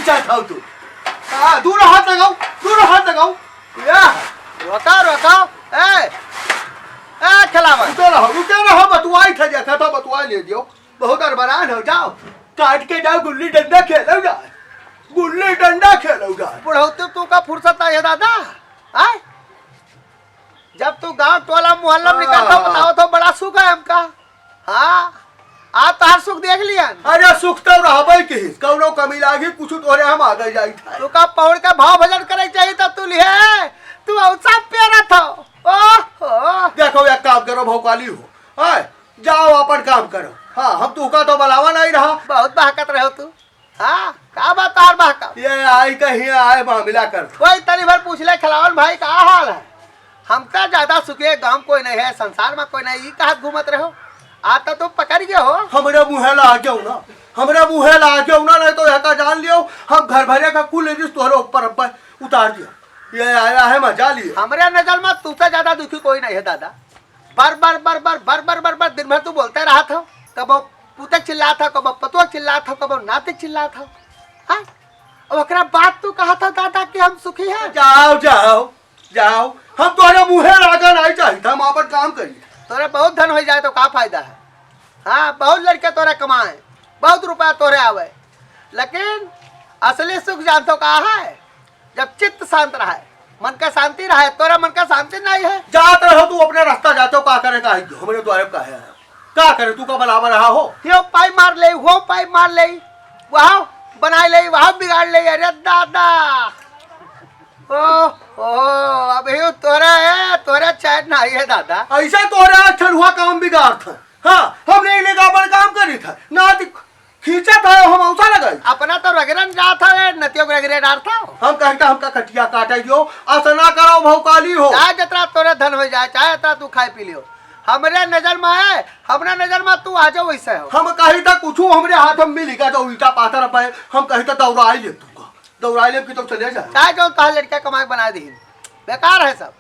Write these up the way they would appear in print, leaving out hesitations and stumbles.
खींचा था तू। हाँ दूर हाथ लगाओ या रोका ए खिलावन रुके रहो बतुआई था देखा था बतुआई ले दियो बहुत अरबरान हो जाओ काट के जाओ गुल्ली डंडा खेलो जा बुढ़ौती तू का फुर्सत है दादा आय जब तू गांव टोला मोहल्ला में निकलता बताओ तो बड़ा सुख है हमका हाँ आप तार सुख देख लिया अरे सुख तो रहबे की कौनो कमी लागी कुछ तोरे हम आगे जाई था तू का पौड़ का भाव भजन करे चाहिए तो तू लिहे तू औसा पेरा था ओह देखो एक काम करो भौकाली हो हाय जाओ अपन काम करो हाँ हम तू का तो बुलावा नहीं रहा बहुत बहकत रहो तू हाँ का बात तार बहका ये आई कहीं आए मामला कर वही तनी भर पूछ ले खिलावन भाई का हाल है हमका ज्यादा सुखे गांव कोई नहीं है संसार में कोई नहीं ये कहा घूमत रहो आता तो पकड़ गए हो हमरे मुँहे ला क्यों ना नहीं तो यह जान लियो हम घर भरे का कुल तोहरे ऊपर उतार दिया ये आया है मजा लिए हमारे नजर में तुझसे ज्यादा दुखी कोई नहीं है दादा बर दिन भर तू बोलते रहा था कब पुतक चिल्ला था कब पतुआ चिल्ला था कब नाते चिल्ला था हाँ और ओकरा बात तू कहा था दादा कि हम सुखी हैं जाओ हम तोहरे मुँहे लागा नहीं चाहिए हम अपन काम करिए तोरे बहुत धन हो जाए तो का फायदा है हाँ बहुत लड़के तोरे कमाए बहुत रुपया तोरे आवे लेकिन असली सुख जानते कहा है जब चित्त शांत रहा मन का शांति रहा तोरा मन का शांति नहीं है जात रहो तू अपने रास्ता जाते हो का करे का हमारे द्वारे का है का करे तू का बलावा रहा हो यो पाई मार ले वो पाई मार ले वहाँ बना ले वहाँ बिगाड़ ले अरे दादा अभी तोरे चैन नहीं है दादा ऐसा तोरे अच्छा हुआ काम बिगाड़ था हाँ हमने लेगा अपन काम करी था ना खींचा था हम औसा लगाई अपना तो रगरन जा था नतियों रगरे डार था हम कहता हमका कटिया काटे दियो असना करो भौकाली हो चाहे जितना तोरे धन हो जाए चाहे जितना तू खाए पी लियो हमरे नजर में है हमरा नजर में तू आ जाओ वैसे हो हम कही था कुछ हमरे हाथ में मिली का जो ईटा पाथर पाए हम कही था दौड़ाई ले की तो चले जाए चाहे जो कहा लड़का कमाई बना दी बेकार है सब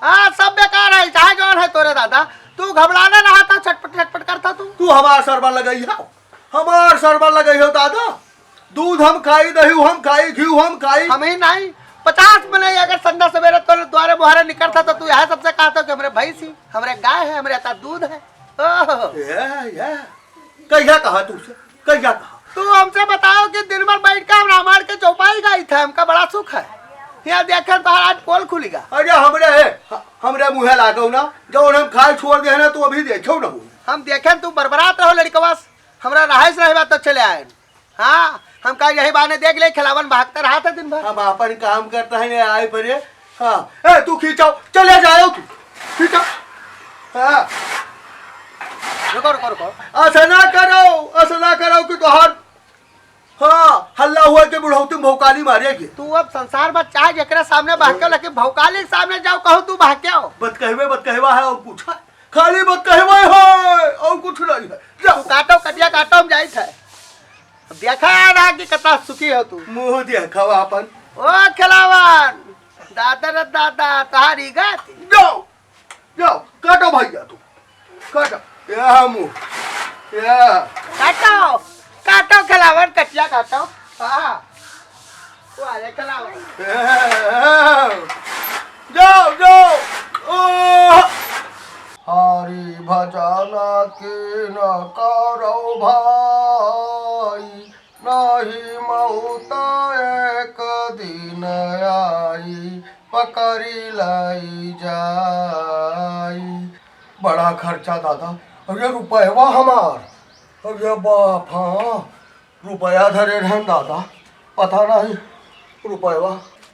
हाँ सब बेकार है चाहे जो है तोरे दादा तू घबराना रहा था छटपट करता तू हमार सरबा लगाई हो दादा दूध हम खाई दही हम खाई घी हम खाई हम ही नहीं 50 में नहीं अगर संध्या सवेरे तो द्वारे बुहारे निकलता तो तू यहाँ सबसे कहा था कि हमारे भैंस ही हमारे गाय है हमारे आता दूध है कैसा कहा तुझसे तू हमसे बताओ कि दिन भर बैठ कर रामायण के चौपाई गाई था हमका बड़ा सुख है यहाँ देख बाहर आज पोल खुलेगा अरे हमरे मुँहे लागो ना जो हम खाए छोड़ दे ना तू अभी देखो ना हम देखे तू बरबरात रहो लड़कवा हमरा रहाइश रहे तो चले आए हाँ हम कहा यही बाने देख ले खिलावन भागता रहा था दिन भर हम अपन काम करता है आए परे हाँ तू खींचाओ चले जाओ तू खींचाओ हाँ रुको ऐसा ना करो कि तोहार हाँ हल्ला हुआ के बुढ़ौती भौकाली मारेगी तू अब संसार में चाहे जकरा सामने भाग लेकिन भौकाली के सामने जाओ कहूँ तू भाग क्या हो बत कहवा है और कुछ है खाली बत कहवा है और कुछ नहीं है तू काटो कटिया काटो हम जाई थे देखा रहा कि कितना सुखी हो तू मुँह देखा अपन ओ खिलावन दादा तहारी गाती जाओ काटो भैया तू काटो या मुँह या काटो खिलावन कटिया काटो हाँ तू आ जा खिलावन जाओ हरि भजन की न करो भाई नहीं मौत एक दिन आई पकड़ी लाई जाई बड़ा खर्चा दादा अरे रुपया हमार अरे बाप हाँ रुपया धरे रहन दादा पता नहीं रुपया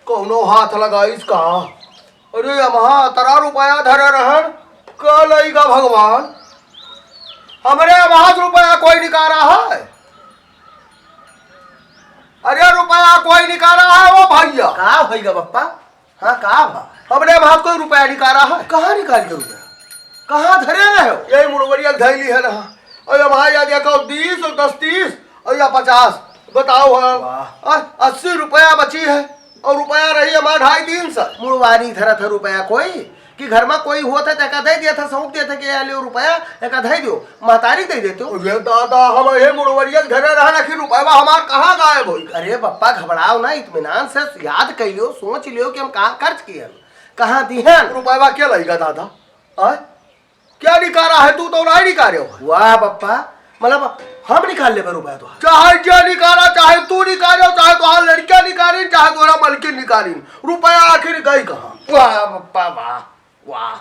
कौनो हाथ लगाइस का अरे अमहा तरा रुपया धरे रहन कल आएगा भगवान हमारे आवाज रुपया कोई निकाला है अरे रुपया कोई निकाला है वो भैया कहा भैया बप्पा हाँ कहा भा हमने वहां कोई रुपया निकाला है कहाँ निकाल के रुपया कहाँ धरे रहे हो यही मुड़वरिया धैली है ना और वहां या देखो 20 और 10 30 और या 50 बताओ 80 रुपया बची है और रुपया रही हमारा 2.5 दिन से मुड़वानी धरा था रुपया कोई कि घर में कोई हुआ था तो एक दे दिया था, सौंप दिया था कि ये लियो रुपया एक दे दियो, महतारी दे देते हो। अरे दादा हम ये मुड़वरिया घरे रहना कि रुपया हमार कहाँ गायब होई। अरे पप्पा घबराओ ना, इत्मीनान से याद कर लियो, सोच लियो कि हम कहाँ खर्च किए, कहाँ दिए। रुपया क्या लगेगा दादा? आय क्या निकाला है? तू तो नहीं निकाले हो। वाह पप्पा, मतलब हम निकाल ले रुपया तो चाहे क्या निकाला, चाहे तू निकालो, चाहे तो लड़कियां निकाली, चाहे तुम्हारा मलकिन निकाली, रुपया आखिर गई कहाँ? वाह पप्पा वाह वाह,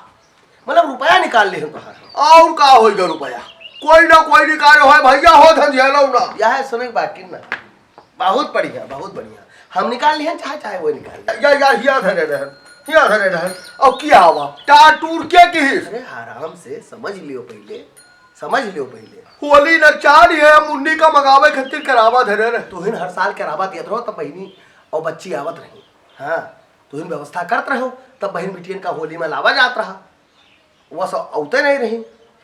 मतलब रुपया निकाल ले हम और का होगा रुपया? कोई ना कोई निकालो है भैया, हो धंधेलो ना। यह है सुने बाकी ना, बहुत बढ़िया बहुत बढ़िया, हम निकाल लिए चाहे चाहे वो निकाल ले। या धरे रहे, या धरे रहे। और क्या हुआ? टार टूर के की? अरे आराम से समझ लियो पहले, समझ लियो पहले। होली न चार है मुन्नी का मगावे खातिर करावा धरे रहे। तुहिन हर साल करावा दियत रहो तब बहनी और बच्ची आवत रही। हाँ तुहिन व्यवस्था करत रहो तब बहन बिटियन का होली में लावा जात रहा, वह सब औते नहीं रही,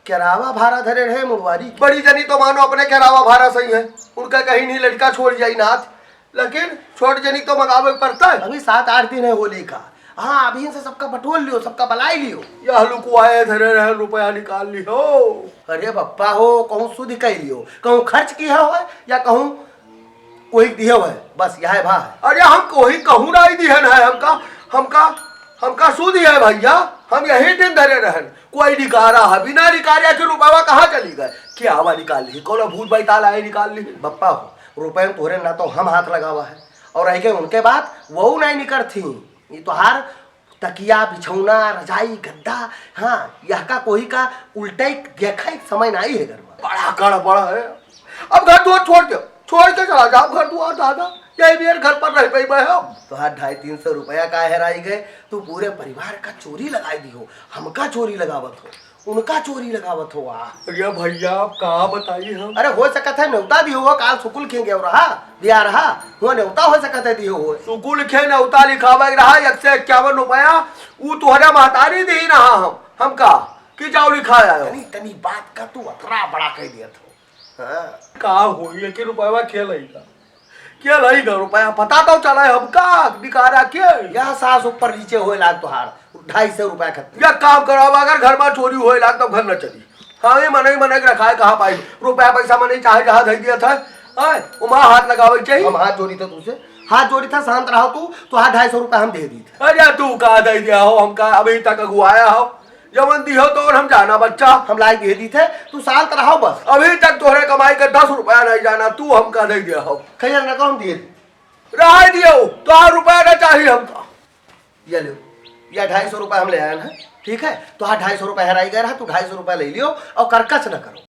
करावा भारा धरे रहे मुड़वारी। बड़ी जनी तो मानो अपने करावा भारा सही है, उनका कहीं नहीं लड़का छोड़ जाई नाथ, लेकिन छोट जनी तो मगावे पड़ता है। अभी 7-8 दिन है होली का। हाँ अभी से सबका बटोल लियो, सबका बलाई लियो। यह लुको आए धरे रहे, रुपया निकाल लियो। अरे पप्पा हो, कहूँ शुद्ध कह लियो, कहूँ खर्च किया हो या कहूँ कोई दिया है, बस यह है भाई। अरे हम कोई कहूँ नहीं दिहन है, हमका शुद्ध है भैया, हम यही दिन धरे रहन। कोई निकारा है, बिना निकारिया के रुपया कहाँ चली गए? क्या हवा निकाल ली? कौन भूत बैताल आए निकाल ली? बप्पा हो रुपये में तोहरे ना तो हम हाथ लगावा है, और रह गए उनके बाद वो नहीं निकल थी। ये तो हार तकिया बिछौना रजाई गद्दा, हाँ यह का कोई का उल्टा देखा समय नहीं है घर में। बड़ा गड़बड़ है। अब घर दुआर छोड़ के चला जाओ घर दुआर दादा, यही मेरे घर पर रह पाई मैं हम। तो हाँ 250-300 रुपया का हेराई गए, तू पूरे परिवार का चोरी लगाई दी हो, हमका चोरी लगावत हो, उनका चोरी लगावत हो। अरे भैया आप कहाँ बताइए हम? अरे हो सकत है न्योता दी हो, काल सुकुल खेंगे रहा दिया रहा, वो न्योता हो सकत है दी हो। सुकुल खे न्योता लिखावा रहा 151 रुपया, वो तुहरा महतारी दी ना हम का कि जाओ लिखाया है। तनी बात का तू अथरा बड़ा कह दिया था। हाँ कहा हो ये कि रुपया क्या लगेगा रुपया पता तो चला है हमका निकारा के। यह सास ऊपर नीचे होए लाग तुहार 250 रुपया खत्म। या काम कराओ, अगर घर में चोरी होए लाग तो घर न चली। हाँ ये मन रखा है, कहाँ पाई रुपया पैसा मन चाहे जहाँ दे दिया था, वहाँ हाथ लगावे चाहिए। हम हाथ जोड़ी था तुझसे, हाथ जोड़ी था, शांत रहो तू हाँ 250 रुपया हम दे दी थे। अरे तू कहा दे दिया हो हमका? अभी तक अगुआया हो, जमन दी हो तो हम जाना बच्चा, हम लाई दे दी थे, तू शांत रहो बस। अभी तक तोहरे कमाई का 10 रुपया नहीं जाना, तू हमका दे दिया हो। खैर न हम दिए रहा दियो तो रुपया न चाहिए हमका। ये लो या 250 रुपया हम ले आए हैं, ठीक है? तो हाँ 250 रुपया हेराई गए रहा, तू 250 रुपया ले लियो और करकस न करो।